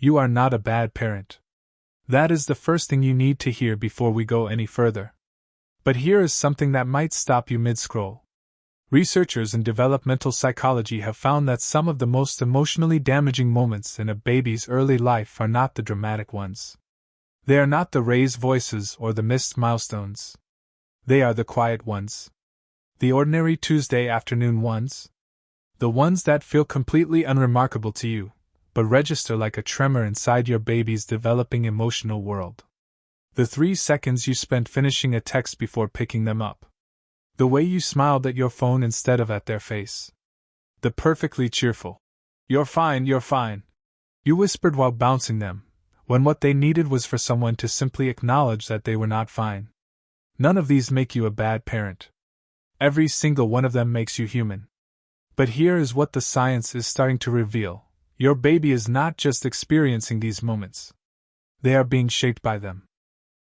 You are not a bad parent. That is the first thing you need to hear before we go any further. But here is something that might stop you mid-scroll. Researchers in developmental psychology have found that some of the most emotionally damaging moments in a baby's early life are not the dramatic ones. They are not the raised voices or the missed milestones. They are the quiet ones. The ordinary Tuesday afternoon ones. The ones that feel completely unremarkable to you, but register like a tremor inside your baby's developing emotional world. The 3 seconds you spent finishing a text before picking them up. The way you smiled at your phone instead of at their face. The perfectly cheerful, "You're fine, you're fine," you whispered while bouncing them, when what they needed was for someone to simply acknowledge that they were not fine. None of these make you a bad parent. Every single one of them makes you human. But here is what the science is starting to reveal. Your baby is not just experiencing these moments. They are being shaped by them.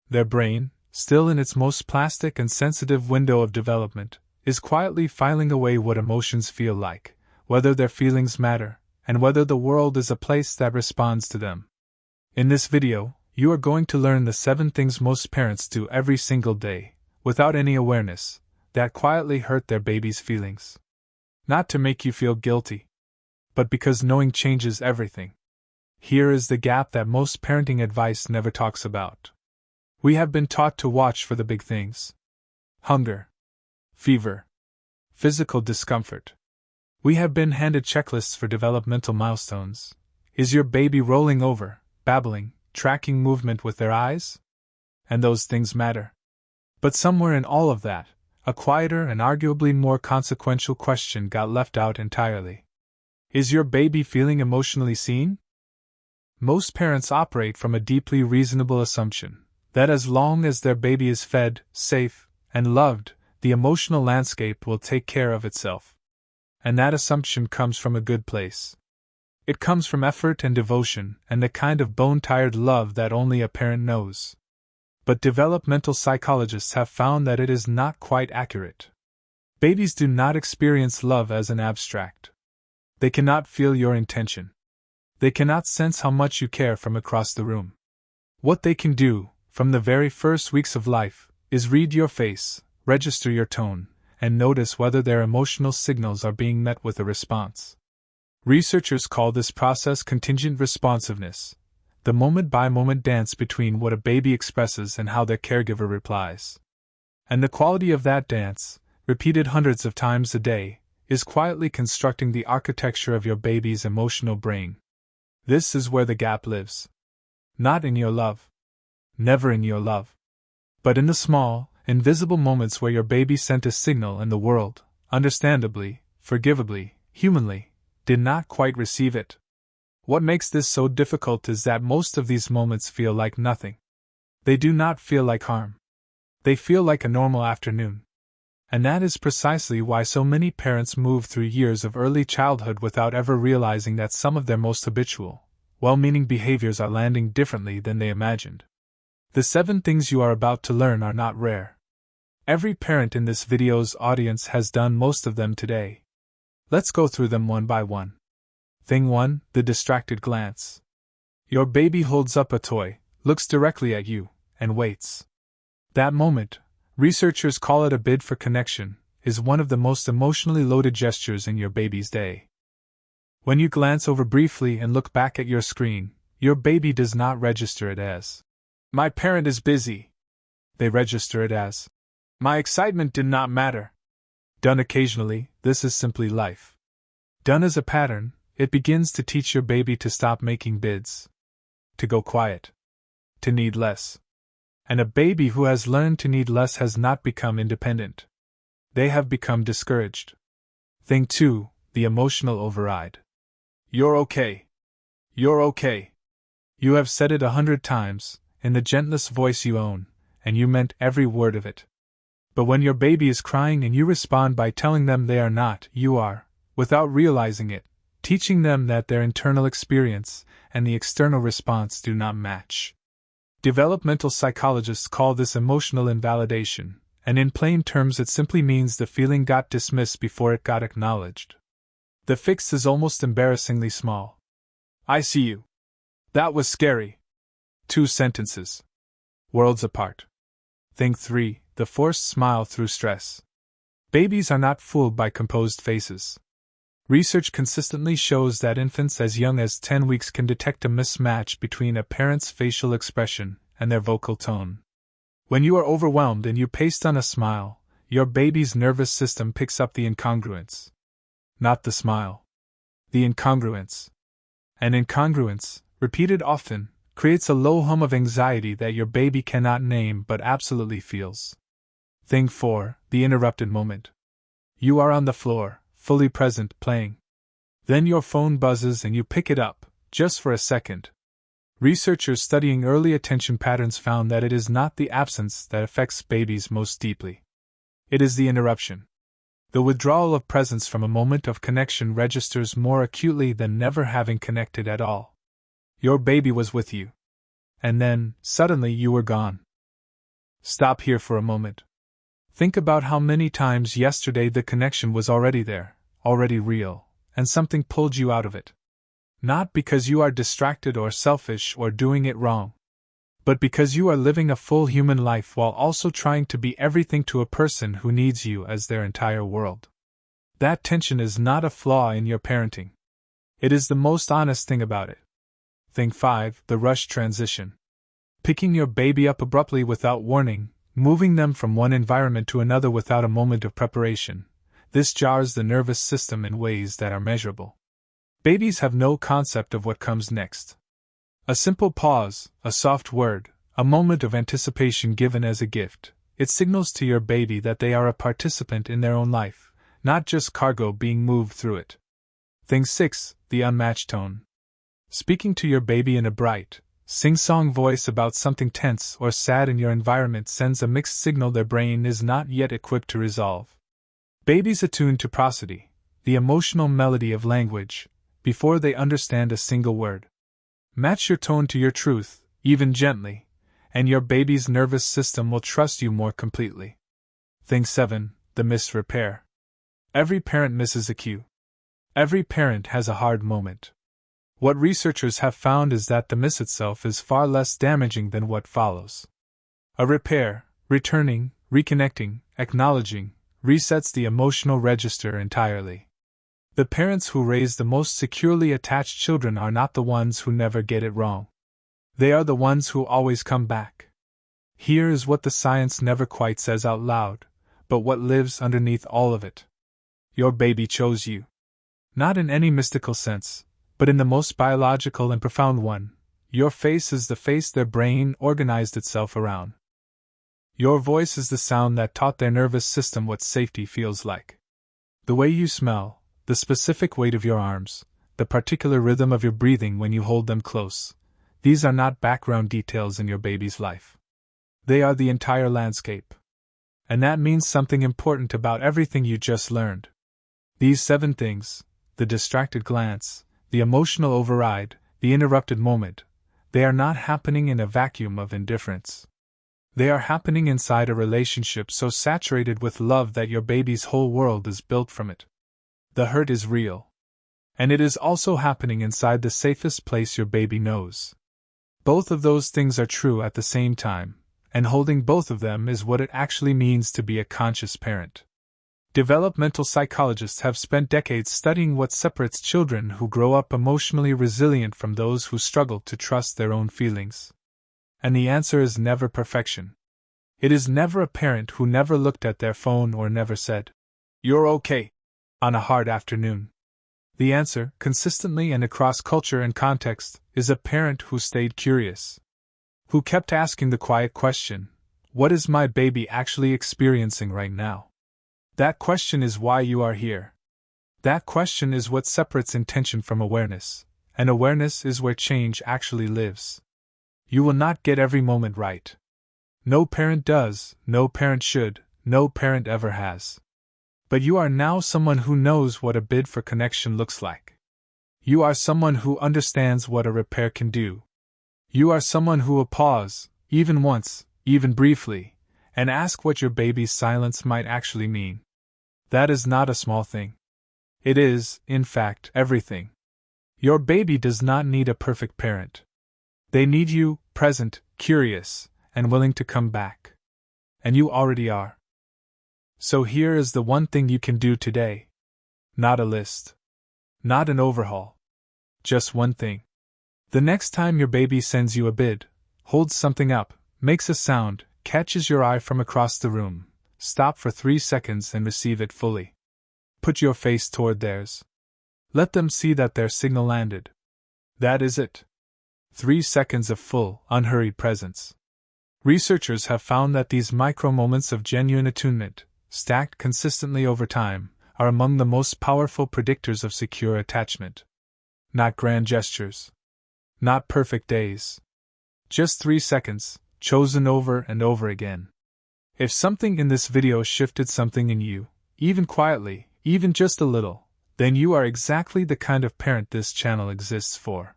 Their brain, still in its most plastic and sensitive window of development, is quietly filing away what emotions feel like, whether their feelings matter, and whether the world is a place that responds to them. In this video, you are going to learn the 7 things most parents do every single day, without any awareness, that quietly hurt their baby's feelings. Not to make you feel guilty, but because knowing changes everything. Here is the gap that most parenting advice never talks about. We have been taught to watch for the big things. Hunger, fever, physical discomfort. We have been handed checklists for developmental milestones. Is your baby rolling over, babbling, tracking movement with their eyes? And those things matter. But somewhere in all of that, a quieter and arguably more consequential question got left out entirely. Is your baby feeling emotionally seen? Most parents operate from a deeply reasonable assumption that as long as their baby is fed, safe, and loved, the emotional landscape will take care of itself. And that assumption comes from a good place. It comes from effort and devotion and the kind of bone-tired love that only a parent knows. But developmental psychologists have found that it is not quite accurate. Babies do not experience love as an abstract. They cannot feel your intention. They cannot sense how much you care from across the room. What they can do, from the very first weeks of life, is read your face, register your tone, and notice whether their emotional signals are being met with a response. Researchers call this process contingent responsiveness, the moment-by-moment dance between what a baby expresses and how their caregiver replies. And the quality of that dance, repeated hundreds of times a day, is quietly constructing the architecture of your baby's emotional brain. This is where the gap lives. Not in your love. Never in your love. But in the small, invisible moments where your baby sent a signal and the world, understandably, forgivably, humanly, did not quite receive it. What makes this so difficult is that most of these moments feel like nothing. They do not feel like harm. They feel like a normal afternoon. And that is precisely why so many parents move through years of early childhood without ever realizing that some of their most habitual, well-meaning behaviors are landing differently than they imagined. The 7 things you are about to learn are not rare. Every parent in this video's audience has done most of them today. Let's go through them one by one. Thing 1, the distracted glance. Your baby holds up a toy, looks directly at you, and waits. That moment, researchers call it a bid for connection, is one of the most emotionally loaded gestures in your baby's day. When you glance over briefly and look back at your screen, your baby does not register it as, "My parent is busy." They register it as, "My excitement did not matter." Done occasionally, this is simply life. Done as a pattern, it begins to teach your baby to stop making bids. To go quiet. To need less. And a baby who has learned to need less has not become independent. They have become discouraged. Thing 2, the emotional override. "You're okay. You're okay." You have said it 100 times, in the gentlest voice you own, and you meant every word of it. But when your baby is crying and you respond by telling them they are not, you are, without realizing it, teaching them that their internal experience and the external response do not match. Developmental psychologists call this emotional invalidation, and in plain terms it simply means the feeling got dismissed before it got acknowledged. The fix is almost embarrassingly small. "I see you. That was scary. 2 sentences. Worlds apart. Thing 3. The forced smile through stress. Babies are not fooled by composed faces. Research consistently shows that infants as young as 10 weeks can detect a mismatch between a parent's facial expression and their vocal tone. When you are overwhelmed and you paste on a smile, your baby's nervous system picks up the incongruence. Not the smile. The incongruence. An incongruence, repeated often, creates a low hum of anxiety that your baby cannot name but absolutely feels. Thing 4. The interrupted moment. You are on the floor, fully present, playing. Then your phone buzzes and you pick it up, just for a second. Researchers studying early attention patterns found that it is not the absence that affects babies most deeply. It is the interruption. The withdrawal of presence from a moment of connection registers more acutely than never having connected at all. Your baby was with you. And then, suddenly, you were gone. Stop here for a moment. Think about how many times yesterday the connection was already there, already real, and something pulled you out of it. Not because you are distracted or selfish or doing it wrong, but because you are living a full human life while also trying to be everything to a person who needs you as their entire world. That tension is not a flaw in your parenting. It is the most honest thing about it. Thing 5. The rush transition. Picking your baby up abruptly without warning, moving them from one environment to another without a moment of preparation. This jars the nervous system in ways that are measurable. Babies have no concept of what comes next. A simple pause, a soft word, a moment of anticipation given as a gift, it signals to your baby that they are a participant in their own life, not just cargo being moved through it. Thing 6. The unmatched tone. Speaking to your baby in a bright, sing-song voice about something tense or sad in your environment sends a mixed signal their brain is not yet equipped to resolve. Babies attune to prosody, the emotional melody of language, before they understand a single word. Match your tone to your truth, even gently, and your baby's nervous system will trust you more completely. Thing 7. The missed repair. Every parent misses a cue. Every parent has a hard moment. What researchers have found is that the miss itself is far less damaging than what follows. A repair, returning, reconnecting, acknowledging, resets the emotional register entirely. The parents who raise the most securely attached children are not the ones who never get it wrong. They are the ones who always come back. Here is what the science never quite says out loud, but what lives underneath all of it. Your baby chose you. Not in any mystical sense, but in the most biological and profound one. Your face is the face their brain organized itself around. Your voice is the sound that taught their nervous system what safety feels like. The way you smell, the specific weight of your arms, the particular rhythm of your breathing when you hold them close, these are not background details in your baby's life. They are the entire landscape. And that means something important about everything you just learned. These 7 things, the distracted glance, the emotional override, the interrupted moment, they are not happening in a vacuum of indifference. They are happening inside a relationship so saturated with love that your baby's whole world is built from it. The hurt is real. And it is also happening inside the safest place your baby knows. Both of those things are true at the same time, and holding both of them is what it actually means to be a conscious parent. Developmental psychologists have spent decades studying what separates children who grow up emotionally resilient from those who struggle to trust their own feelings. And the answer is never perfection. It is never a parent who never looked at their phone or never said, "You're okay," on a hard afternoon. The answer, consistently and across culture and context, is a parent who stayed curious. Who kept asking the quiet question, "What is my baby actually experiencing right now?" That question is why you are here. That question is what separates intention from awareness, and awareness is where change actually lives. You will not get every moment right. No parent does, no parent should, no parent ever has. But you are now someone who knows what a bid for connection looks like. You are someone who understands what a repair can do. You are someone who will pause, even once, even briefly, and ask what your baby's silence might actually mean. That is not a small thing. It is, in fact, everything. Your baby does not need a perfect parent. They need you, present, curious, and willing to come back. And you already are. So here is the one thing you can do today. Not a list. Not an overhaul. Just one thing. The next time your baby sends you a bid, holds something up, makes a sound, catches your eye from across the room, stop for 3 seconds and receive it fully. Put your face toward theirs. Let them see that their signal landed. That is it. 3 seconds of full, unhurried presence. Researchers have found that these micro moments of genuine attunement, stacked consistently over time, are among the most powerful predictors of secure attachment. Not grand gestures. Not perfect days. Just 3 seconds, chosen over and over again. If something in this video shifted something in you, even quietly, even just a little, then you are exactly the kind of parent this channel exists for.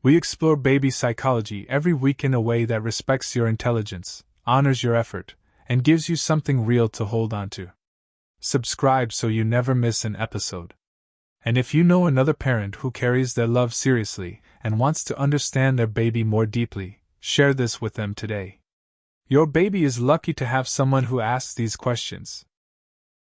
We explore baby psychology every week in a way that respects your intelligence, honors your effort, and gives you something real to hold on to. Subscribe so you never miss an episode. And if you know another parent who carries their love seriously and wants to understand their baby more deeply, share this with them today. Your baby is lucky to have someone who asks these questions.